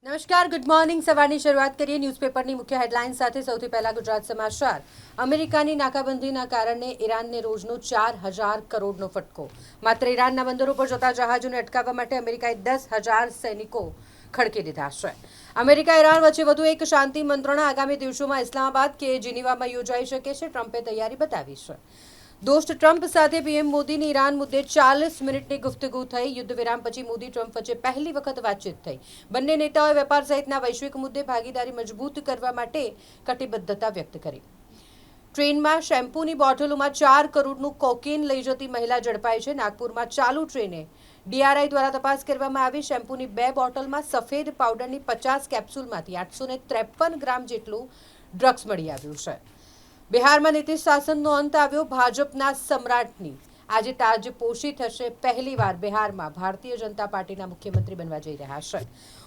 નમસ્કાર, good morning. સવારની શરૂઆત કરીએ ન્યૂઝપેપરની મુખ્ય હેડલાઇન સાથે. સૌથી પહેલા ગુજરાત સમાચાર. અમેરિકાની નાકાબંધીના કારણે ઈરાનને રોજનો 4,000 કરોડનો ફટકો. માત્ર ઈરાનના બંદરો પર જતા જહાજોને અટકાવવા માટે અમેરિકાએ 10,000 સૈનિકો ખડકી દીધા છે. અમેરિકા ઈરાન વચ્ચે વધુ એક શાંતિ મંત્રણા આગામી દિવસોમાં ઇસ્લામાબાદ કે જીનીવામાં યોજાઈ શકે છે. ટ્રમ્પે તૈયારી બતાવી છે. દોસ્ત ટ્રમ્પ સાથે પીએમ મોદીની ઈરાન મુદ્દે 40 મિનિટની ગુફ્તગુ થઈ. યુદ્ધ વિરામ પછી મોદી ટ્રમ્પ વચ્ચે પહેલી વખત વાતચીત થઈ. બંને નેતાઓએ વેપાર સહિતના વૈશ્વિક મુદ્દે ભાગીદારી મજબૂત કરવા માટે કટિબદ્ધતા વ્યક્ત કરી. ટ્રેનમાં શેમ્પૂની બોટલોમાં 4 કરોડનું કોકેન લઈ જતી મહિલા ઝડપાઈ છે. નાગપુરમાં ચાલુ ટ્રેને ડીઆરઆઈ દ્વારા તપાસ કરવામાં આવી. શેમ્પૂની 2 બોટલમાં સફેદ પાવડરની 50 કેપ્સ્યુલમાંથી 853 ગ્રામ જેટલું ડ્રગ્સ મળી આવ્યું છે. બિહારમાં નીતિશ શાસનનો અંત આવ્યો. ભાજપના સમ્રાટની આજે તાજપોશી થશે. પહેલીવાર બિહારમાં ભારતીય જનતા પાર્ટીના મુખ્યમંત્રી બનવા જઈ રહ્યા છે.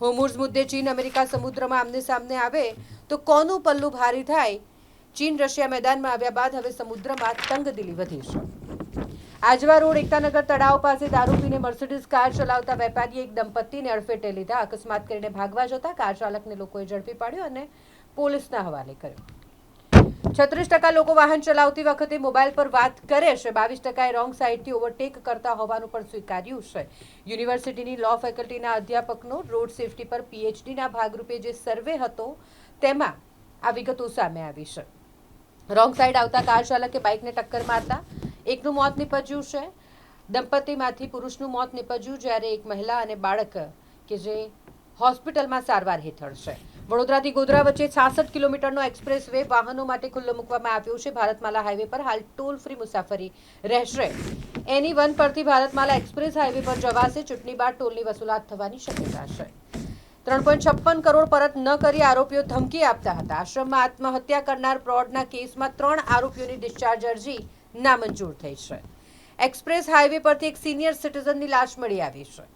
હોર્મુઝ મુદ્દે ચીન અમેરિકા સમુદ્રમાં આમને સામને આવે તો કોનું પલ્લું ભારી થાય? ચીન રશિયા મેદાનમાં આવ્યા બાદ હવે સમુદ્રમાં તંગદિલી વધી છે. આજવા રોડ એકતાનગર તળાવ પાસે દારૂ પીને મર્સિડીઝ કાર ચલાવતા વેપારીએ એક દંપતીને અડફેટે લીધા. અકસ્માત કરીને ભાગવા જતા કાર ચાલકને લોકોએ ઝડપી પાડ્યો અને પોલીસના હવાલે કર્યો. 36% લોકો વાહન ચલાવતી વખતે મોબાઈલ પર વાત કરે છે. 22%એ રોંગ સાઈડથી ઓવરટેક કરતા હોવાનું પણ સ્વીકાર્યું છે. યુનિવર્સિટીની લો ફેકલ્ટીના અધ્યાપકનો રોડ સેફટી પર પીએચડીના ભાગરૂપે જે સર્વે હતો તેમાં આ વિગતો સામે આવી છે. રોંગ સાઈડ આવતા કાર ચાલકે બાઇકને ટક્કર મારતા એકનું મોત નીપજ્યું છે. દંપતીમાંથી પુરુષનું મોત નીપજ્યું, જ્યારે એક મહિલા અને બાળક કે જે હોસ્પિટલમાં સારવાર હેઠળ છે. વડોદરાથી ગોધરા વચ્ચે 66 કિલોમીટરનો એક્સપ્રેસ વે વાહનો માટે ખુલ્લો મૂકવામાં આવ્યો છે. ભારતમાલા હાઈવે પર હાલ ટોલ ફ્રી મુસાફરી રહેશે. NE1 પરથી ભારતમાલા એક્સપ્રેસ હાઈવે પર જવાશે. ચૂંટણી બાદ ટોલની વસૂલાત થવાની શક્યતા છે. 3.56 કરોડ પરત ન કરી આરોપીઓ ધમકી આપતા હતા. આશ્રમમાં આત્મહત્યા કરનાર ફ્રોડના કેસમાં 3 આરોપીઓની ડિસ્ચાર્જ અરજી નામંજૂર થઈ છે. એક્સપ્રેસ હાઈવે પરથી એક સિનિયર સિટીઝનની લાશ મળી આવી છે.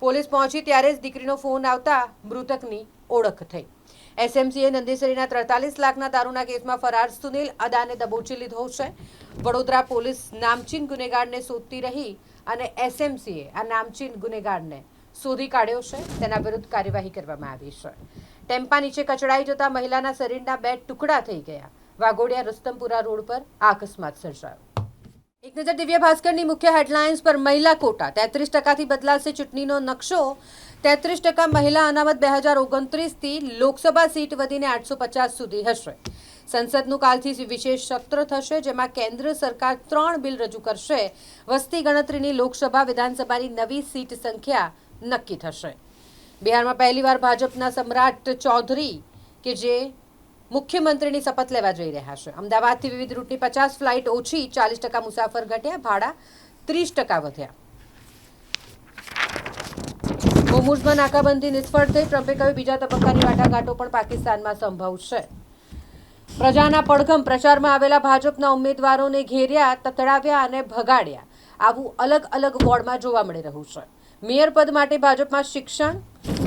પોલીસ પહોંચી ત્યારે જ દીકરીનો ફોન આવતા મૃતકની ઓળખ થઈ. એસએમસીએ નંદેસરીના 43 લાખના દારૂના કેસમાં ફરાર સુનિલ અદાને દબોચી લીધો છે. વડોદરા પોલીસ નામચીન ગુનેગારને શોધતી રહી અને એસએમસીએ આ નામચીન ગુનેગારને શોધી કાઢ્યો છે. તેના વિરુદ્ધ કાર્યવાહી કરવામાં આવી છે. ટેમ્પા નીચે કચડાઈ જતા મહિલાના શરીરના 2 ટુકડા થઈ ગયા. વાઘોડિયા રુસ્તમપુરા રોડ પર આ અકસ્માત સર્જાયો. એક નજર દિવ્ય ભાસ્કરની મુખ્ય હેડલાઇન્સ પર. મહિલા કોટા 33%થી બદલાશે ચૂંટણીનો નકશો. 33% મહિલા અનામત 2029થી લોકસભા સીટ વધીને 850 સુધી હશે. સંસદનું કાલથી વિશેષ સત્ર થશે, જેમાં કેન્દ્ર સરકાર 3 બિલ રજૂ કરશે. વસ્તી ગણતરીની લોકસભા વિધાનસભાની નવી સીટ સંખ્યા નક્કી થશે. બિહારમાં પહેલીવાર ભાજપના સમ્રાટ ચૌધરી કે જે મુખ્યમંત્રીની શપથ લેવા જઈ રહ્યા છે. અમદાવાદથી વિવિધ રૂટની 50 ફ્લાઇટ ઓછી, 40% મુસાફર ઘટ્યા, ભાડા 30% વધ્યા. હોર્મુઝમાં નાકાબંધી નિષ્ફળ થઈ. ટ્રમ્પે કહ્યું બીજા તબક્કાની વાટાઘાટો પણ પાકિસ્તાનમાં સંભવ છે. પ્રજાના પડઘમ. પ્રચારમાં આવેલા ભાજપના ઉમેદવારોને ઘેર્યા, તતડાવ્યા અને ભગાડ્યા. આવું અલગ અલગ વોર્ડમાં જોવા મળી રહ્યું છે. મેયર પદ માટે ભાજપમાં શિક્ષણ,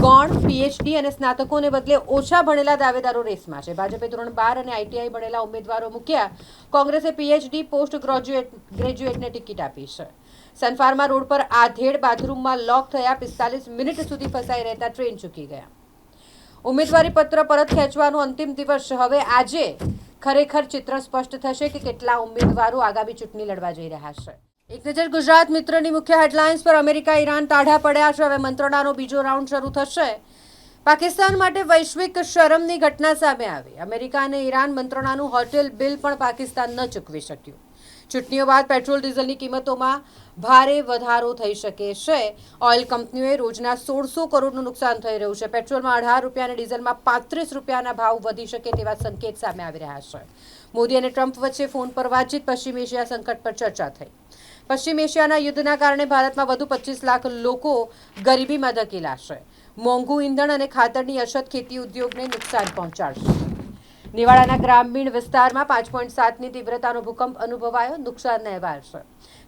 ગૌણ, પીએચડી અને સ્નાતકોને બદલે ઓછા ભણેલા દાવેદારો રેસમાં છે. ભાજપે ધોરણ 12 અને આઈટીઆઈ ભણેલા ઉમેદવારો મૂક્યા. કોંગ્રેસે પીએચડી પોસ્ટ ગ્રેજ્યુએટને ટિકિટ આપી છે. સનફાર્મા રોડ પર આધેડ બાથરૂમમાં લોક થયા. 45 મિનિટ સુધી ફસાઈ રહેતા ટ્રેન ચૂકી ગયા. ઉમેદવારી પત્ર પરત ખેંચવાનો અંતિમ દિવસ. હવે આજે ખરેખર ચિત્ર સ્પષ્ટ થશે કે કેટલા ઉમેદવારો આગામી ચૂંટણી લડવા જઈ રહ્યા છે. એક નજર ગુજરાત મિત્રની મુખ્ય હેડલાઇન્સ પર. અમેરિકા ઈરાન ટાઢા પડ્યા છે. હવે મંત્રણાનો બીજો રાઉન્ડ શરૂ થશે. પાકિસ્તાન માટે વૈશ્વિક શરમની ઘટના સામે આવી. અમેરિકા અને ઈરાન મંત્રણાનું હોટેલ બિલ પણ પાકિસ્તાન ન ચૂકવી શક્યું. ચૂંટણીઓ બાદ પેટ્રોલ ડીઝલની કિંમતોમાં ભારે વધારો થઈ શકે છે. ઓઇલ કંપનીઓએ રોજના 1600 કરોડનું નુકસાન થઈ રહ્યું છે. પેટ્રોલમાં 18 રૂપિયા અને ડીઝલમાં 35 રૂપિયાના ભાવ વધી શકે તેવા સંકેત સામે આવી રહ્યા છે. મોદી અને ટ્રમ્પ વચ્ચે ફોન પર વાતચીત. પશ્ચિમ એશિયા સંકટ પર ચર્ચા થઈ. પશ્ચિમ એશિયાના યુદ્ધના કારણે ભારતમાં વધુ 25 લાખ લોકો ગરીબીમાં ધકેલાશે. મોંઘું ઈંધણ અને ખાતરની અછત ખેતી ઉદ્યોગને નુકસાન પહોંચાડશે. નિવાડાના ગ્રામીણ વિસ્તારમાં 5.7ની તીવ્રતાનો ભૂકંપ અનુભવાયો. નુકસાનના અહેવાલ છે.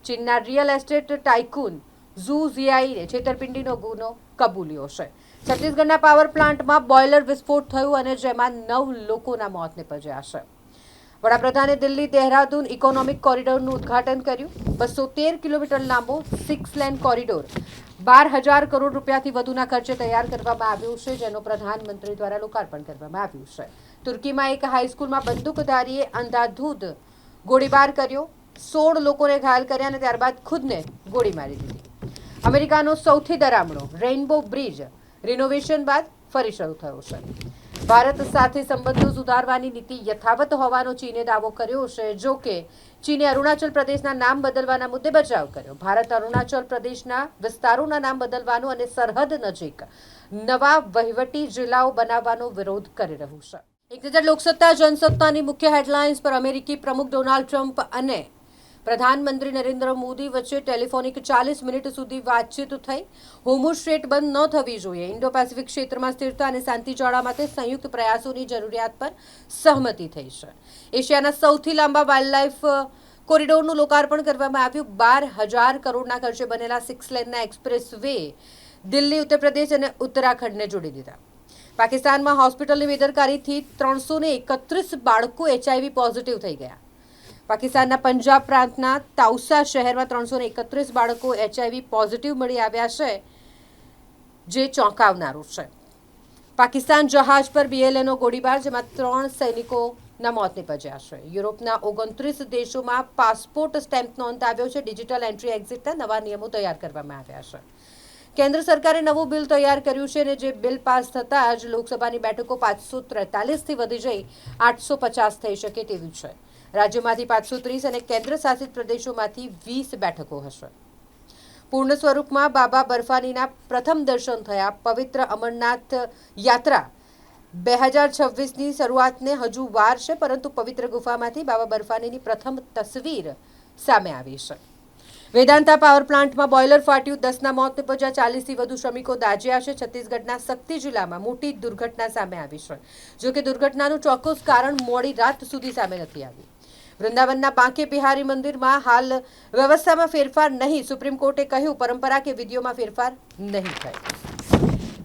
ચીનના રિયલ એસ્ટેટ ટાઇકૂન ઝુ ઝિયાઈએ છેતરપિંડીનો ગુનો કબૂલ્યો છે. છત્તીસગઢના પાવર પ્લાન્ટમાં બોઇલર વિસ્ફોટ થયો અને જેમાં 9 લોકોના મોત નીપજ્યા છે. વડાપ્રધાને દિલ્હી દહેરાદૂન ઇકોનોમિક કોરિડોરનું ઉદ્ઘાટન કર્યું. 213 કિલોમીટર લાંબો 6 લેન કોરિડોર 12,000 કરોડ રૂપિયાથી વધુના ખર્ચે તૈયાર કરવામાં આવ્યું છે, જેનો પ્રધાનમંત્રી દ્વારા લોકાર્પણ કરવામાં આવ્યું છે. તુર્કીમાં એક હાઈસ્કૂલમાં બંદૂકધારીએ અંધાધૂંધ ગોળીબાર કર્યો, 16 લોકોને ઘાયલ કર્યા અને ત્યારબાદ ખુદને ગોળી મારી દીધી. અમેરિકાનો સૌથી ડરામણો રેઇનબો બ્રિજ રિનોવેશન બાદ ફરી શરૂ થયો છે. ભારત સાથે સંબંધો સુધારવાની નીતિ યથાવત હોવાનો ચીને દાવો કર્યો છે. જો કે ચીને અરુણાચલ પ્રદેશના નામ બદલવાના મુદ્દે બચાવ કર્યો. ભારત અરુણાચલ પ્રદેશના વિસ્તારોના નામ બદલવાનું અને સરહદ નજીક નવા વહીવટી જિલ્લાઓ બનાવવાનો વિરોધ કરી રહ્યું છે. એક નજર લોકસત્તા જનસત્તાની મુખ્ય હેડલાઇન્સ પર. અમેરિકી પ્રમુખ ડોનાલ્ડ ટ્રમ્પ અને પ્રધાનમંત્રી નરેન્દ્ર મોદી વચ્ચે ટેલિફોનિક 40 મિનિટ સુધી વાતચીત થઈ. હોર્મુઝ સ્ટ્રેટ બંધ ન થવી જોઈએ, ઇન્ડો પેસિફિક ક્ષેત્રમાં સ્થિરતા અને શાંતિ જાળવવા માટે સંયુક્ત પ્રયાસોની જરૂરિયાત પર સહમતિ થઈ છે. એશિયાના સૌથી લાંબા વાઇલ્ડલાઇફ કોરિડોરનું લોકાર્પણ કરવામાં આવ્યું. 12,000 કરોડના ખર્ચે બનેલા 6 લેનના એક્સપ્રેસ વે દિલ્હી, ઉત્તર પ્રદેશ અને ઉત્તરાખંડને જોડી દીધા. પાકિસ્તાનમાં હોસ્પિટલની બેદરકારીથી 331 બાળકો HIV પોઝિટિવ થઈ ગયા. પાકિસ્તાનના પંજાબ પ્રાંતના તાઉસા શહેરમાં 331 બાળકો HIV પોઝિટિવ મળી આવ્યા છે, જે ચોંકાવનારું છે. પાકિસ્તાન જહાજ પર BLAનો ગોળીબાર, જેમાં 3 સૈનિકોના મોત નીપજ્યા છે. યુરોપના 29 દેશોમાં પાસપોર્ટ સ્ટેમ્પ નોંધાવ્યો છે. ડિજિટલ એન્ટ્રી એક્ઝિટના નવા નિયમો તૈયાર કરવામાં આવ્યા છે. કેન્દ્ર સરકારે નવું બિલ તૈયાર કર્યું છે અને જે બિલ પાસ થતાં જ લોકસભાની બેઠકો 543થી વધી જઈ 850 થઈ શકે તેવી છે. રાજ્યોમાંથી 530 અને કેન્દ્ર શાસિત પ્રદેશોમાંથી 20 બેઠકો હશે. પૂર્ણ સ્વરૂપમાં બાબા બર્ફાનીના પ્રથમ દર્શન થયા. પવિત્ર અમરનાથ યાત્રા 2026ની શરૂઆતને હજુ વાર છે, પરંતુ પવિત્ર ગુફામાંથી બાબા બર્ફાનીની પ્રથમ તસવીર સામે આવી છે. વેદાંતા પાવર પ્લાન્ટમાં બોઇલર ફાટ્યું, 10ના મોત નીપજ્યા, 40થી વધુ શ્રમિકો દાઝ્યા છે. છત્તીસગઢના શક્તિ જિલ્લામાં મોટી દુર્ઘટના સામે આવી છે. જોકે દુર્ઘટનાનું ચોક્કસ કારણ મોડી રાત સુધી સામે નથી આવ્યું. વૃંદાવનના બાંકે બિહારી મંદિરમાં હાલ વ્યવસ્થામાં ફેરફાર નહીં, સુપ્રીમ કોર્ટે કહ્યું. પરંપરા કે વિધિઓમાં ફેરફાર નહીં થાય.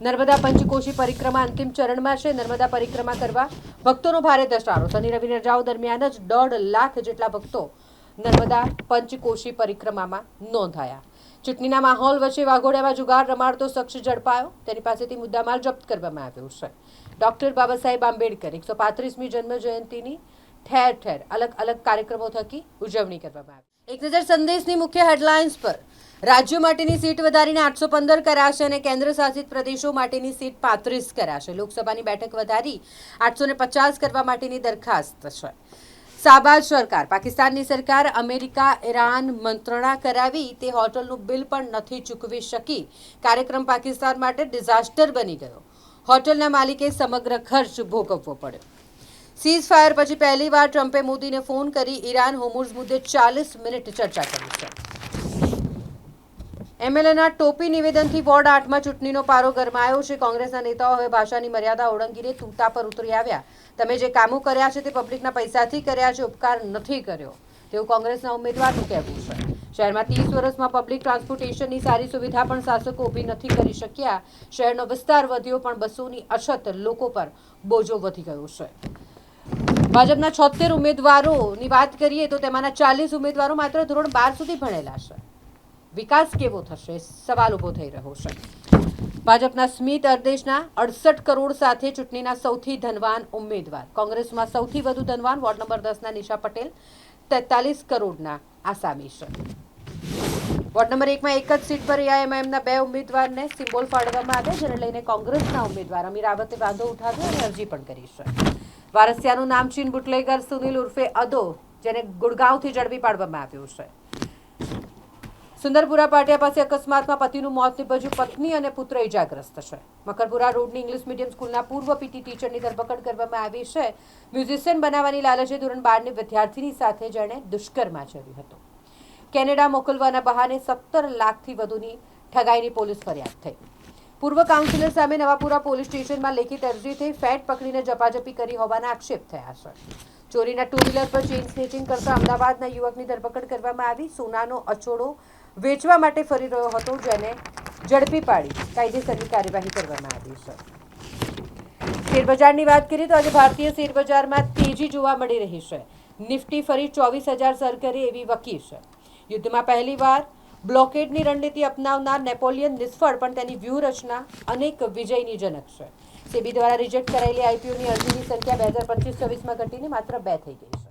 નર્મદા પંચકોશી પરિક્રમા અંતિમ ચરણમાં છે. નર્મદા પરિક્રમા કરવા ભક્તોનો ભારે ધસારો. શનિ રવિ રજાઓ દરમિયાન જ 1.5 લાખ જેટલા ભક્તો નર્મદા પંચકોશી પરિક્રમામાં નોંધાયા. ચૂંટણીના માહોલ વચ્ચે વાઘોડિયામાં જુગાર રમાડતો શખ્સ ઝડપાયો. તેની પાસેથી મુદ્દામાલ જપ્ત કરવામાં આવ્યો છે. ડોક્ટર બાબા સાહેબ આંબેડકર 135મી જન્મ જયંતિની ઠેર ઠેર અલગ અલગ કાર્યક્રમો થકી ઉજવણી કરવામાં આવી. એક નજર સંદેશની મુખ્ય હેડલાઇન્સ પર. રાજ્યો માટેની સીટ વધારીને 815 કરાશે અને કેન્દ્ર શાસિત પ્રદેશો માટેની સીટ 35 કરાશે. લોકસભાની બેઠક વધારી 850 કરવા માટેની દરખાસ્ત છે. શાહબાજ સરકાર. પાકિસ્તાનની સરકાર અમેરિકા ઈરાન મંત્રણા કરાવી તે હોટલનું બિલ પણ નથી ચૂકવી શકી. કાર્યક્રમ પાકિસ્તાન માટે ડિઝાસ્ટર બની ગયો. હોટલના માલિકે સમગ્ર ખર્ચ ભોગવવો પડ્યો. સીઝ ફાયર પછી પહેલીવાર ટ્રમ્પે મોદીને ફોન કરી ઈરાન હોર્મુઝ મુદ્દે 40 મિનિટ ચર્ચા કરી છે. MLAના ટોપી નિવેદનથી વોર્ડ 8માં ચૂંટણીનો પારો ગરમાયો છે. કોંગ્રેસના નેતાઓ હવે ભાષાની મર્યાદા ઓળંગીને તૂટા પર ઉતરી આવ્યા. તમે જે કામો કર્યા છે તે પબ્લિકના પૈસાથી કર્યા છે, ઉપકાર નથી કર્યો તેવું કોંગ્રેસના ઉમેદવારનું કહેવું છે. શહેરમાં 30 વર્ષમાં પબ્લિક ટ્રાન્સપોર્ટેશનની સારી સુવિધા પણ શાસકો ઊભી નથી કરી શક્યા. શહેરનો વિસ્તાર વધ્યો પણ બસોની અછત, લોકો પર બોજો વધી ગયો છે. ભાજપના 76 ઉમેદવારોની વાત કરીએ તો તેમાંના 40 ઉમેદવારો માત્ર ધોરણ 12 સુધી ભણેલા છે. વિકાસ કેવો થશે, સવાલ ઉભો થઈ રહ્યો છે. ભાજપના સ્મિત અરદેશના 68 કરોડ સાથે ચૂંટણીના સૌથી ધનવાન ઉમેદવાર. કોંગ્રેસમાં સૌથી વધુ ધનવાન વોર્ડ નંબર 10ના નિશા પટેલ 43 કરોડના આસામી છે. વોર્ડ નંબર 1માં એક જ સીટ પર AIMMના 2 ઉમેદવારને સિમ્બોલ ફાળવવામાં આવ્યા, જેને લઈને કોંગ્રેસના ઉમેદવાર અમીર રાવતે વાંધો ઉઠાવ્યો અને અરજી પણ કરી છે. વારસિયાનું નામચીન બુટલેગર સુનિલ ઉર્ફે અદો, જેને ગુડગાંવથી ઝડપી પાડવામાં આવ્યો છે. સુંદરપુરા પાટિયા પાસે અકસ્માતમાં પતિનું મોત નીપજ્યું. પત્ની અને પુત્ર ઇજાગ્રસ્ત છે. મકરપુરા રોડની ઇંગ્લિશ મીડિયમ સ્કૂલના પૂર્વ PT ટીચરની ધરપકડ કરવામાં આવી છે. મ્યુઝિશિયન બનાવવાની લાલચે ધોરણ 12ની વિદ્યાર્થીની સાથે જેણે દુષ્કર્મ આચર્યું હતું. કેનેડા મોકલવાના બહાને 17 લાખથી વધુની ઠગાઈની પોલીસ ફરિયાદ થઈ. પૂર્વ કાઉન્સિલર સામે નવાપુરા પોલીસ સ્ટેશનમાં લેખિત અરજી થઈ. ફેટ પકડીને ઝપાઝપી કરી હોવાના આક્ષેપ થયા છે. ચોરીના 2 વ્હીલર પર ચેઇન સ્નેચિંગ કરતા અમદાવાદના યુવકની ધરપકડ કરવામાં આવી. સોનાનો અચોડો વેચવા માટે ફરી રહ્યો હતો, જેને ઝડપી પાડી કાયદેસરની કાર્યવાહી કરવામાં આવી છે. શેરબજારની વાત કરીએ તો આજે ભારતીય શેરબજારમાં તેજી જોવા મળી રહી છે. નિફ્ટી ફરી 24,000 સર કરે એવી વકી છે. યુદ્ધમાં પહેલીવાર બ્લોકેડની રણનીતિ અપનાવનાર નેપોલિયન નિષ્ફળ પણ તેની વ્યૂહરચના અનેક વિજયની જનક છે. સેબી દ્વારા રિજેક્ટ કરાયેલી આઈપીઓની અરજીની સંખ્યા 2025-26માં ઘટીને માત્ર 2 થઈ ગઈ છે.